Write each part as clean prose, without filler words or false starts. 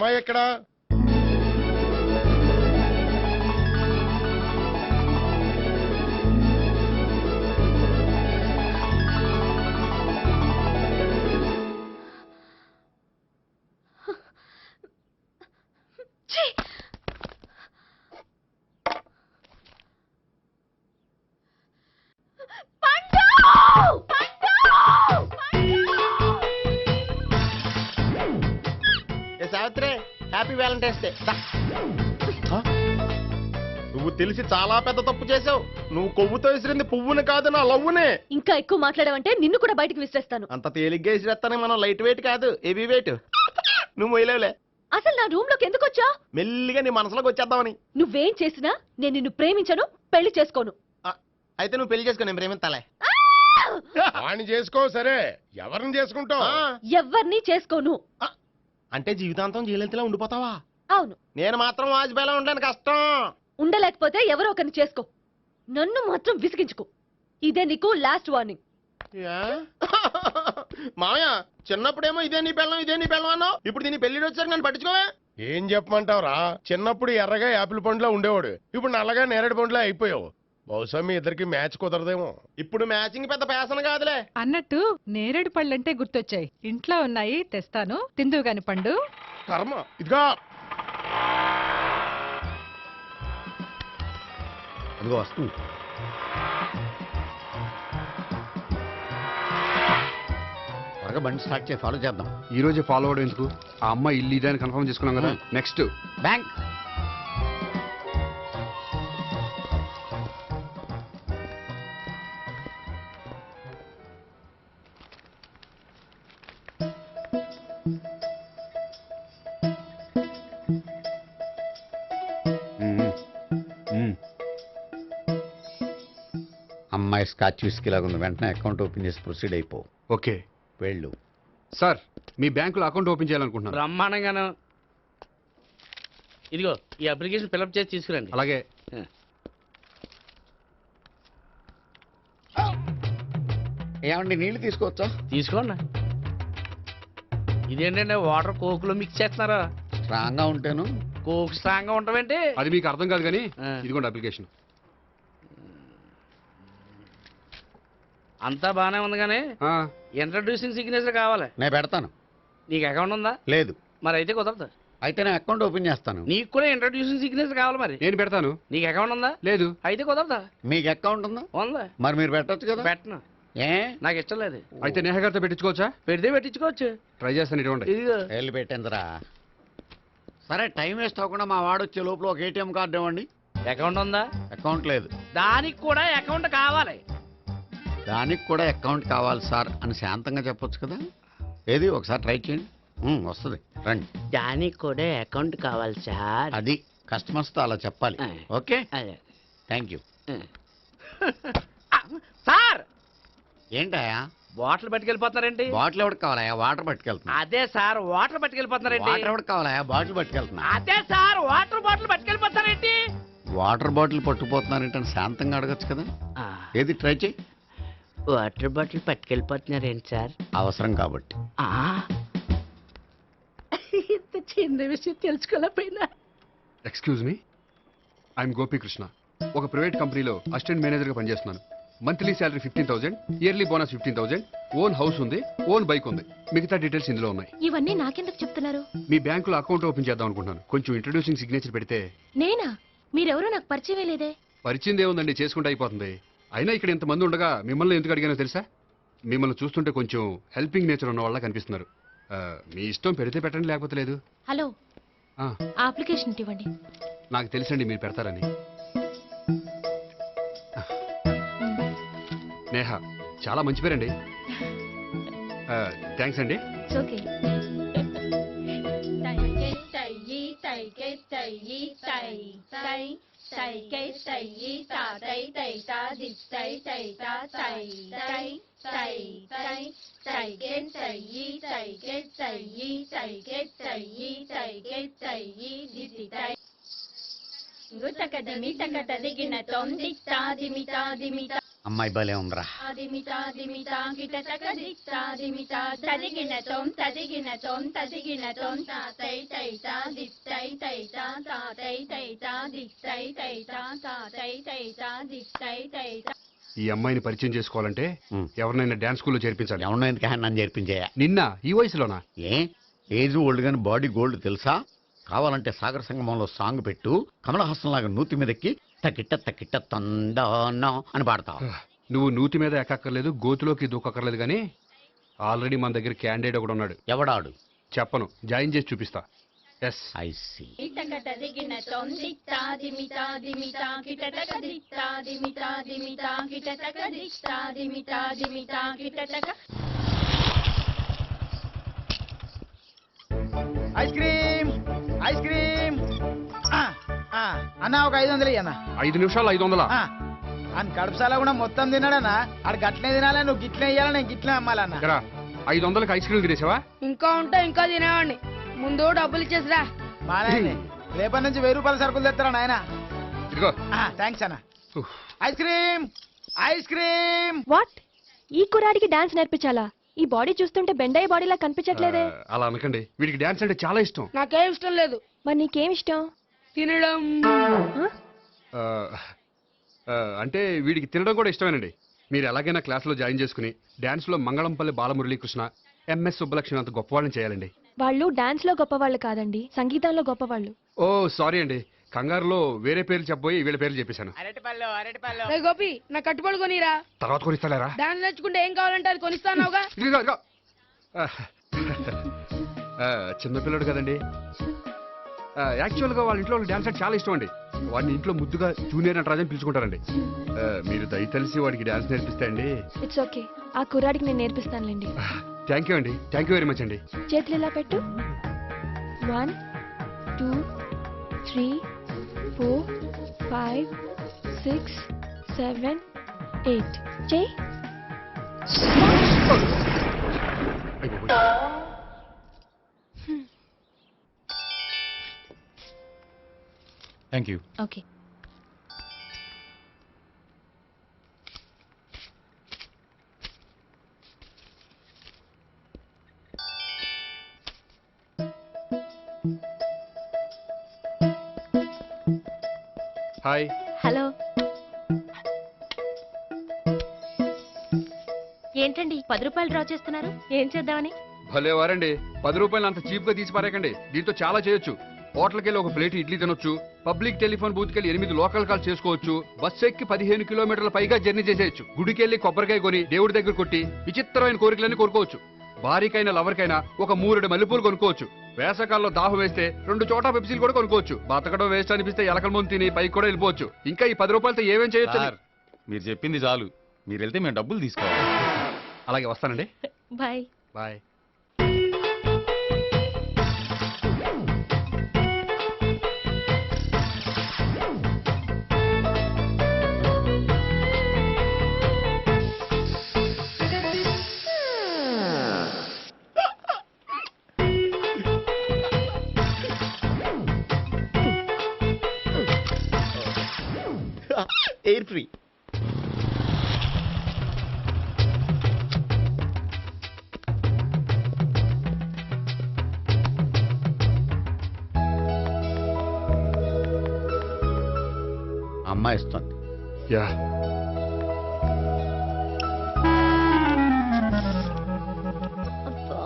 అమ్మాయి ఎక్కడా? Savitri, happy Valentine's day. నువ్వు తెలిసి చాలా పెద్ద తప్పు చేసావు. నువ్వు కొవ్వుతో విసిరింది పువ్వుని కాదు, నా లవ్వునే. ఇంకా ఎక్కువ మాట్లాడవంటే నిన్ను కూడా బయటికి విసిరేస్తాను. అంత తేలిగ్గా విసిరేస్తానే, మనం లైట్ వెయిట్ కాదు, హెవీ వెయిట్. నువ్వు మొయ్యలేవులే. అసలు నా రూమ్ లోకి ఎందుకు వచ్చా? మెల్లిగా నీ మనసులోకి వచ్చేద్దామని. నువ్వేం చేసినా నేను నిన్ను ప్రేమించను, పెళ్లి చేసుకోను. అయితే నువ్వు పెళ్లి చేసుకో, నేను ప్రేమిస్తాలే. వాణ్ణి చేసుకో. సరే, ఎవరిని చేసుకుంటావు? ఎవ్వరిని చేసుకోను. అంటే జీవితాంతం జయలలితలా ఉండిపోతావా? అవును. నేను మాత్రం వాజ్పేయిలా ఉండడానికి కష్టం. ఉండలేకపోతే ఎవరో ఒకరిని చేసుకో, నన్ను మాత్రం విసిగించుకో. ఇదే నీకు లాస్ట్ వార్నింగ్. మామయ్య, చిన్నప్పుడేమో ఇదే నీ పెళ్ళం అన్నావు. ఇప్పుడు దీని పెళ్లి వచ్చాక నన్ను పట్టించుకోవా? ఏం చెప్పమంటావురా? చిన్నప్పుడు ఎర్రగా యాపిల్ పండులో ఉండేవాడు, ఇప్పుడు నల్లగా నేరేడు పండులో అయిపోయావు. బహుశా మీ ఇద్దరికి మ్యాచ్ కుదరదేమో. ఇప్పుడు మ్యాచింగ్ పెద్ద ఫ్యాషన్ కాదులే. అన్నట్టు నేరేడు పళ్ళంటే గుర్తొచ్చాయి. ఇంట్లో ఉన్నాయి, తెస్తాను, తిందువు గాని పండు. కర్మ. ఇదిగా అదిగో వస్తుంది. త్వరగా బండి స్టార్ట్ చేసి ఫాలో చేద్దాం. ఈ రోజే ఫాలో అవడం ఎందుకు? ఆ అమ్మాయి ఇల్లు ఇదని కన్ఫర్మ్ చేసుకున్నాం కదా. Next bank. అమ్మాయి స్కాచ్ విస్కీ లాగా ఉంది. వెంటనే అకౌంట్ ఓపెన్ చేసి ప్రొసీడ్ అయిపో. ఓకే. వెళ్ళు. సార్, మీ బ్యాంకులో అకౌంట్ ఓపెన్ చేయాలనుకుంటున్నాను. బ్రహ్మాండంగాను. ఇదిగో ఈ అప్లికేషన్ ఫిల్అప్ చేసి తీసుకురండి. అలాగే. ఏమండి, నీళ్లు తీసుకోవచ్చా? తీసుకోండి. ఇదేంటంటే వాటర్ కోకులో మిక్స్ చేస్తున్నారా? స్ట్రాంగ్ గా ఉంటాను. కోక్ స్ట్రాంగ్ గా ఉంటావేంటి? అది మీకు అర్థం కాదు కానీ ఇదిగోండి అప్లికేషన్. అంతా బానే ఉంది కానీ ఇంట్రడ్యూసింగ్ సిగ్నేచర్ కావాలి. నేను పెడతాను. నీకు అకౌంట్ ఉందా? లేదు. మరి అయితే కుదరదు. అయితే నేను అకౌంట్ ఓపెన్ చేస్తాను. నీకు కూడా ఇంట్రడ్యూసింగ్ సిగ్నేచర్ కావాలి. మరి నేను పెడతాను. నీకు అకౌంట్ ఉందా? లేదు. అయితే కుదరదా? మీకు అకౌంట్ ఉందా? ఉందా? మరి మీరు పెట్టొచ్చు కదా. పెట్టను. ఏ? నాకు ఇష్టం లేదు. అయితే నేహ గారితో పెట్టించుకోవచ్చా? పెడితే పెట్టించుకోవచ్చు. ట్రై చేస్తాను. ఇటువంటి ఇదిగో వెళ్ళి పెట్టిందిరా. సరే, టైం వేస్ట్ అవ్వకుండా మా వాడు వచ్చే లోపల ఒక ఏటీఎం కార్డు ఇవ్వండి. అకౌంట్ ఉందా? అకౌంట్ లేదు. దానికి కూడా అకౌంట్ కావాలి. దానికి కూడా అకౌంట్ కావాలి సార్ అని శాంతంగా చెప్పొచ్చు కదా. ఏది ఒకసారి ట్రై చేయండి. వస్తుంది, రండి. దానికి కూడా అకౌంట్ కావాలి సార్. అది కస్టమర్స్తో అలా చెప్పాలి. Okay, thank you. సార్, ఏంటయా బాటిల్ పట్టుకెళ్ళిపోతున్నారేంటి? బాటిల్ ఎవరికి కావాలయా? వాటర్ పట్టుకెళ్తున్నా. అదే సార్, వాటర్ పట్టుకెళ్ళిపోతున్నారేంటి? వాటర్ ఎవరికి కావాలయా? బాటిల్ పట్టుకెళ్తున్నా. అదే సార్, వాటర్ బాటిల్ పట్టుకెళ్ళిపోతారేంటి? వాటర్ బాటిల్ పట్టుకుపోతున్నారేంటి అని శాంతంగా అడగచ్చు కదా. ఏది ట్రై చేయి. వాటర్ బాటిల్ పట్టుకెళ్ళిపోతున్నారేంటి సార్? అవసరం కాబట్టి. ఇంత చిన్న విషయం తెలుసుకోలేకపోయినా. Excuse me, I'm Gopikrishna. ఒక ప్రైవేట్ కంపెనీలో అసిస్టెంట్ మేనేజర్గా పనిచేస్తున్నాను. Monthly salary 15,000, yearly bonus 15,000, own house ఉంది, ఓన్ బైక్ ఉంది. మిగతా డీటెయిల్స్ ఇందులో ఉన్నాయి. ఇవన్నీ నాకెందుకు చెప్తున్నారు? మీ బ్యాంకులో అకౌంట్ ఓపెన్ చేద్దాం అనుకుంటున్నాను. కొంచెం ఇంట్రడ్యూసింగ్ సిగ్నేచర్ పెడితే. నేనా? మీరెవరో నాకు పరిచయం లేదే. పరిచయం ఏముందండి, చేసుకుంటే అయిపోతుంది. అయినా ఇక్కడ ఇంతమంది ఉండగా మిమ్మల్ని ఎందుకు అడిగానో తెలుసా? మిమ్మల్ని చూస్తుంటే కొంచెం హెల్పింగ్ నేచర్ ఉన్న వాళ్ళ కనిపిస్తున్నారు. మీ ఇష్టం, పెడితే పెట్టండి, లేకపోతే లేదు. హలో, అప్లికేషన్ ఇవ్వండి. నాకు తెలుసండి మీరు పెడతారని. నేహ, చాలా మంచి పేరండి. థ్యాంక్స్ అండి. గుట్టక దిమి తకట దిగిన తొందిత్తా దిమితా దిమితా అమ్మాయి భలే ఉందిరా. ఈ అమ్మాయిని పరిచయం చేసుకోవాలంటే ఉం. ఎవరినైనా డాన్స్ స్కూల్లో చేర్పించాలి. ఎవరినో ఎందుకు నన్ను చేర్పించేయ? నిన్న ఈ వయసులోనా? ఏ ఏజ్ ఓల్డ్ గాని బాడీ గోల్డ్ తెలుసా? కావాలంటే సాగర సంగమంలో సాంగ్ పెట్టు, కమలహాసం లాగా నూతి మీదకి తకిట్ట తందానా అని పాడతావు. నువ్వు నూతి మీద ఎక్కక్కర్లేదు, గోతులోకి దూకక్కర్లేదు, కానీ ఆల్రెడీ మన దగ్గర క్యాండిడేట్ ఒకడు ఉన్నాడు. ఎవడాడు? చెప్పను, జాయిన్ చేసి చూపిస్తా. Yes, I see. Ice cream ice cream అన్న ఒక 500 అన్న 5 నిమిషాలు 500. అని కడుపుసాల కూడా మొత్తం తిన్నాడన్నా. ఆడు గట్లే తినాలి, నువ్వు గిట్లే ఇయ్యాలి, నేను గిట్లే అమ్మాలన్న. 500కి ఐస్ క్రీమ్ తినేసావా? ఇంకా ఉంటే ఇంకా తినేవాడిని. ముందు డబ్బులు ఇచ్చేసిరా. మానే రేపటి నుంచి 1000 రూపాయల సరుకులు తెస్తారా నాయన. ఇదిగో. థ్యాంక్స్ అన్న. Ice cream ice cream. What? ఈ కుర్రాడికి డాన్స్ నేర్పించాలా? ఈ బాడీ చూస్తుంటే బెండయ్య బాడీలా కనిపించట్లేదే. అలా అనకండి, వీడికి డాన్స్ అంటే చాలా ఇష్టం. నాకేం ఇష్టం లేదు. మరి నీకేం ఇష్టం? తినడం. ఆ, అంటే వీడికి తినడం కూడా ఇష్టమేనండి. మీరు ఎలాగైనా క్లాస్లో జాయిన్ చేసుకుని డాన్స్లో మంగళంపల్లి బాలమురళీకృష్ణ, ఎంఎస్ సుబ్బలక్ష్మి అంత గొప్పవాళ్ళని చేయాలండి. వాళ్ళు డాన్స్ లో గొప్పవాళ్ళు కాదండి, సంగీతంలో గొప్పవాళ్ళు. ఓ సారీ అండి, కంగారులో వేరే పేర్లు చెప్పబోయి వీళ్ళ పేర్లు చెప్పేశాను. రే గోపి, నా కట్టుబడి కొనిరా. తర్వాత కొనిస్తారా? డాన్స్ నేర్చుకుంటే ఏం కావాలంటే అది కొనిస్తానావుగా. ఇదిగో, ఇదిగో. చిన్నపిల్లడు కదండి. యాక్చువల్గా వాళ్ళ ఇంట్లో డాన్స్ అంటే చాలా ఇష్టం అండి. వాడిని ఇంట్లో ముద్దుగా జూనియర్ నటరాజు అని పిలుచుకుంటారండి. మీరు దయతలిసి వాడికి డాన్స్ నేర్పిస్తే అండి. ఇట్స్ ఓకే, ఆ కుర్రాడికి నేను నేర్పిస్తానులేండి. థ్యాంక్ యూ అండి, థ్యాంక్ యూ వెరీ మచ్ అండి. చేతులు ఇలా పెట్టు. 1 2 3 4 5 6 7 8. చెయ్యి. Thank you. Okay. Hi. Hello. ఏంటండి 10 రూపాయలు డ్రా చేస్తున్నారు? ఏం చేద్దామని? భలే వారండి, 10 రూపాయలు అంత చీప్ గా తీసి పారేకండి. దీంతో చాలా చేయొచ్చు. హోటల్కి వెళ్ళి ఒక ప్లేట్ ఇడ్లీ తినొచ్చు, పబ్లిక్ టెలిఫోన్ బూత్కి వెళ్ళి 8 లోకల్ కాల్ చేసుకోవచ్చు, బస్ ఎక్కి 15 కిలోమీటర్ల పైగా జర్నీ చేసేయచ్చు, గుడికి వెళ్ళి కొబ్బరికాయ కొని దేవుడి దగ్గర కొట్టి విచిత్రమైన కోరికలన్నీ కోరుకోవచ్చు, భారీకైనా లవర్కైనా ఒక 3 మల్లెపూలు కొనుక్కోవచ్చు, వేసవకాలంలో దాహం వేస్తే 2 చోటా పెప్సీలు కూడా కొనుక్కోవచ్చు, బతకడం వేస్ట్ అనిపిస్తే ఎలకల ముందు తిని పైకి కూడా వెళ్ళిపోవచ్చు. ఇంకా ఈ 10 రూపాయలతో ఏమేం చేయొచ్చు? మీరు చెప్పింది చాలు, మీరు వెళ్తే మేము డబ్బులు తీసుకోవాలి. అలాగే వస్తానండి. బాయ్. బాయ్. Air free. అమ్మాయి ఇస్తుంది. యా. అబ్బా.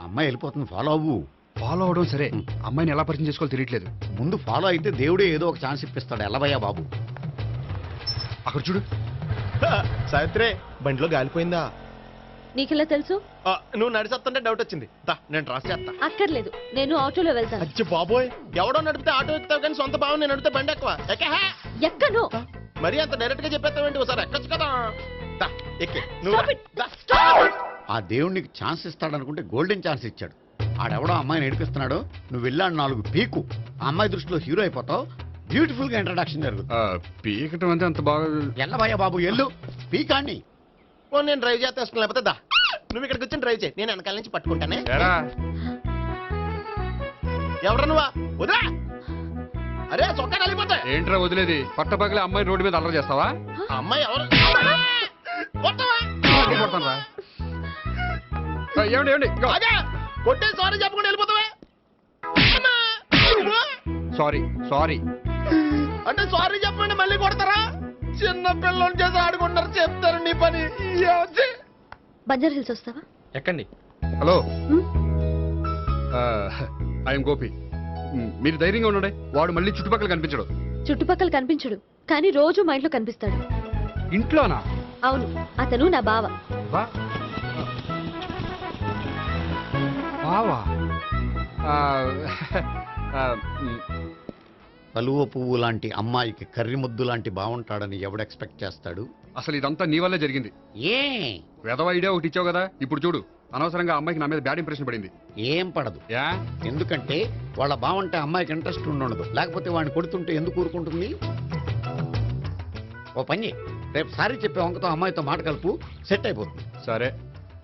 అమ్మాయి వెళ్ళిపోతుంది, ఫాలో అవ్వు. ఫాలో అవడం సరే, అమ్మాయిని ఎలా పరిచయం చేసుకోవాలో తెలియట్లేదు. ముందు ఫాలో అయితే దేవుడే ఏదో ఒక ఛాన్స్ ఇప్పిస్తాడు. ఎల్లవయ్యా బాబు. అక్కడ చూడు. సావిత్రి, బండిలో గాలిపోయిందా? నీకెలా తెలుసు? నువ్వు నడిచేస్తుంటే డౌట్ వచ్చింది. నేను రాసి చేస్తా. అక్కర్లేదు, నేను ఆటోలో వెళ్తాను. అచ్చి బాబోయ్, ఎవడో నడిపితే ఆటో ఎక్కుతావు కానీ సొంత భావం నేను నడిపితే బండి ఎక్కువ. ఎక్కను. మరి అంత డైరెక్ట్ గా చెప్పేస్తావేంటి? ఒకసారి ఎక్కొచ్చు కదా. ఎక్కే నువ్వు Stop రా. it. దా. ఆ దేవుడికి ఛాన్స్ ఇస్తాడనుకుంటే గోల్డెన్ ఛాన్స్ ఇచ్చాడు. ఆడెవడో అమ్మాయిని ఏడిపిస్తున్నాడు, నువ్వు వెళ్ళాడు 4 పీకు. ఆ అమ్మాయి దృష్టిలో హీరో అయిపోతావు. బ్యూటిఫుల్ గా ఇంట్రడక్షన్ జరుగుతుంది. పీకటం అంటే అంత బాగా. ఎల్లవయ్యా బాబు, ఎల్లు పీకాన్ని. నేను డ్రైవ్ చేస్తే లేకపోతే దా. నువ్వు ఇక్కడికి వచ్చి డ్రైవ్ చేయి, నేను వెనకాల నుంచి పట్టుకుంటానే. ఎరా ఎవరు నువ్వా? వదిలా. అరే చొక్కా కలిపోతాయి. ఏంట్రా వదిలేది? పట్టపగలే అమ్మాయి రోడ్డు మీద అల్లరి చేస్తావా? ఆ అమ్మాయి ఎవరు? కొట్టవా? కొడతానురా. ఏమండి ఏమండి అదే కొట్టే సారీ చెప్పకుండా వెళ్ళిపోతావే. Sorry sorry. అంటే సారీ చెప్పండి మళ్ళీ కొడతారా? చిన్న పిల్లలు చేసి ఆడుకుంటారు, చెప్తారు నీ పని. బంజారా హిల్స్ వస్తావా? ఎక్కండి. Hello I'm Gopi. మీరు ధైర్యంగా ఉండండి. వాడు మళ్ళీ చుట్టుపక్కల కనిపించడు. చుట్టుపక్కల కనిపించడు, కానీ రోజు మా ఇంట్లో కనిపిస్తాడు. ఇంట్లోనా? అవును, అతను నా బావ. బావా? కలువ పువ్వు లాంటి అమ్మాయికి కర్రి ముద్దు లాంటి బాగుంటాడని ఎవడు ఎక్స్పెక్ట్ చేస్తాడు? అసలు ఇదంతా నీ వల్లే జరిగింది. ఏ వెధవ ఐడియా ఒకటి ఇచ్చావు కదా, ఇప్పుడు చూడు అనవసరంగా అమ్మాయికి నా మీద బ్యాడ్ ఇంప్రెషన్ పడింది. ఏం పడదు. యా ఎందుకంటే వాళ్ళ బాగుంటే అమ్మాయికి ఇంట్రెస్ట్ ఉండదు. లేకపోతే వాడిని కొడుతుంటే ఎందుకు ఊరుకుంటుంది? ఓ పని చెయ్. రేపు సారీ చెప్పే వంకతో అమ్మాయితో మాట కలుపు, సెట్ అయిపోతుంది. సరే.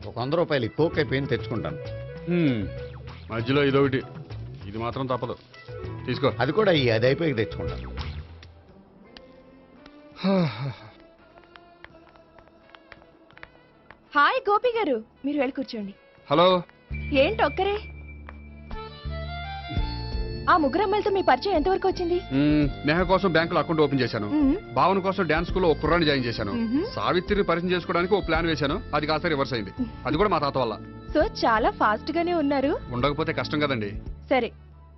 ఒక 100 రూపాయలు కోక్ అయిపోయింది తెచ్చుకుంటాను. మధ్యలో ఇదొకటి, ఇది మాత్రం తప్పదు. తీసుకో. అది కూడా అది అయిపోయి తెచ్చుకుంటాను. హాయ్ గోపి గారు, మీరు వెళ్ళి కూర్చోండి. హలో. ఏంటి ఒక్కరే? ఆ ముగ్గురు అమ్మాయిలతో మీ పరిచయం ఎంతవరకు వచ్చింది? నేహ కోసం బ్యాంకులో అకౌంట్ ఓపెన్ చేశాను. భావన కోసం డాన్స్ స్కూల్లో ఒక కుర్రాన్ని జాయిన్ చేశాను. సావిత్రిని పరిచయం చేసుకోవడానికి ఒక ప్లాన్ వేశాను, అది కాస్త రివర్స్ అయింది. అది కూడా మా తాత వల్ల. సో చాలా ఫాస్ట్ గానే ఉన్నారు. ఉండకపోతే కష్టం కదండి. సరే,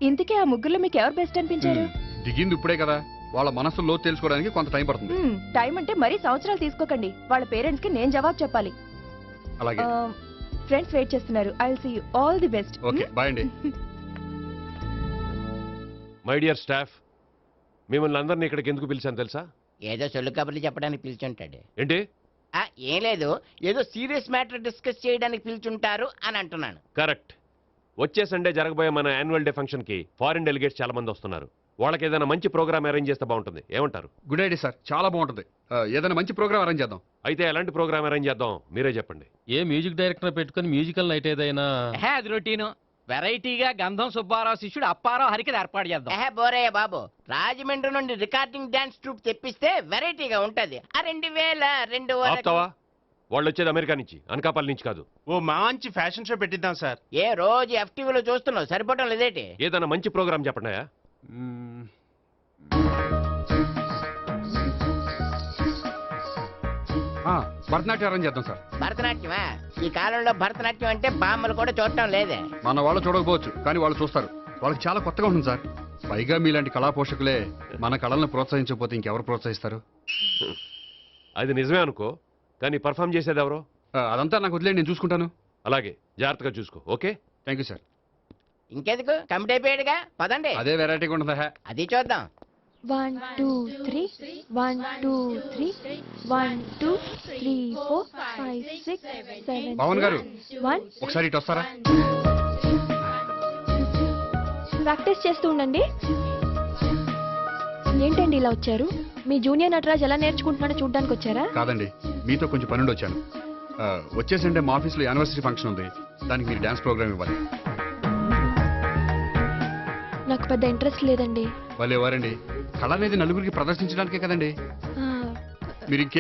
ఇంతకీ ఆ ముగ్గురులో మీకు ఎవరు బెస్ట్ అనిపించారు? దిగింది ఇప్పుడే కదా, వాళ్ళ మనసు లోతు తెలుసుకోవడానికి కొంత టైం పడుతుంది. టైం అంటే మరీ సంవత్సరాలు తీసుకోకండి. వాళ్ళ పేరెంట్స్ కి నేను జవాబు చెప్పాలి. అలాగే. ఫ్రెండ్స్ వెయిట్ చేస్తున్నారు. I will see you. All the best. Okay, bye అండి. మై డియర్ స్టాఫ్, మిమ్మల్ని అందరినీ ఇక్కడికి ఎందుకు పిలిచాను తెలుసా? ఏదో సొల్లు కబుర్లు చెప్పడానికి పిలిచుంటాడు. ఏంటి? ఏం లేదు, ఏదో సీరియస్ మ్యాటర్ డిస్కస్ చేయడానికి పిలిచుంటారు అని అంటున్నాను. కరెక్ట్. వచ్చే సండే జరగబోయే మన యాన్యువల్ డే ఫంక్షన్ కి ఫారిన్ డెలిగేట్స్ చాలా మంది వస్తున్నారు. వాళ్ళకి ఏదైనా మంచి ప్రోగ్రామ్ అరేంజ్ చేస్తే బాగుంటుంది. ఏమంటారు? గుడ్ ఐడియా సార్, చాలా బాగుంటుంది. ఏదైనా మంచి ప్రోగ్రామ్ అరేంజ్ చేద్దాం. అయితే ఎలాంటి ప్రోగ్రామ్ అరేంజ్ చేద్దాం మీరే చెప్పండి. ఏ మ్యూజిక్ డైరెక్టర్ పెట్టుకుని మ్యూజికల్ నైట్ ఏదైనా? అది రొటీను. వెరైటీగా గంధం సుబ్బారావు శిష్యుడు అప్పారావు హరికి ఏర్పాటు చేద్దాం. బోరయ్య బాబు, రాజమండ్రి నుండి రికార్డింగ్ డాన్స్ ట్రూప్ తెప్పిస్తే వెరైటీగా ఉంటది. 2002 ఆపుతావా? వాళ్ళు వచ్చేది అమెరికా నుంచి, అనకాపల్లి నుంచి కాదు. ఓ మంచి ఫ్యాషన్ షో పెట్టిద్దాం సార్. ఏ రోజు FTVలో చూస్తున్నావు, సరిపోవటం లేదేటి? ఏదైనా మంచి ప్రోగ్రామ్ చెప్పండి. భరతనాట్యం అరేంజ్ చేద్దాం సార్. భరతనాట్యమా? ఈ కాలంలో భరతనాట్యం అంటే బామ్మలు కూడా చూడటం లేదే. మన వాళ్ళు చూడకపోవచ్చు, కానీ వాళ్ళు చూస్తారు. వాళ్ళకి చాలా కొత్తగా ఉంటుంది సార్. పైగా మీలాంటి కళా పోషకులే మన కళలను ప్రోత్సహించకపోతే ఇంకెవరు ప్రోత్సహిస్తారు? అది నిజమే అనుకో, కానీ పర్ఫామ్ చేసేది ఎవరో? అదంతా నాకు వదిలేండి, నేను చూసుకుంటాను. అలాగే, జాగ్రత్తగా చూసుకో. Okay, thank you sir. ఇంకెందుకు, కమిటీ అయిపోయాడుగా, పదండి. అదే వెరైటీగా ఉంటుందా? అది చూద్దాం. 1 2 3 1 2 3 1 2 3 4 5 6 7 పవన్ గారు 1. ఒకసారి ఇటు వస్తారా? ప్రాక్టీస్ చేస్తూ ఉండండి. ఏంటండి ఇలా వచ్చారు? మీ జూనియర్ నటరాజ్ ఎలా నేర్చుకుంటున్నాడో చూడడానికి వచ్చారా? కాదండి, మీతో కొంచెం పనుండి వచ్చాను. వచ్చేసంటే మా ఆఫీస్లో యానివర్సరీ ఫంక్షన్ ఉంది, దానికి మీరు డాన్స్ ప్రోగ్రామ్ ఇవ్వాలి. నాకు పెద్ద ఇంట్రెస్ట్ లేదండి. వాళ్ళు ఎవరండి? కళ అనేది నలుగురికి ప్రదర్శించడానికే కదండి. మీరు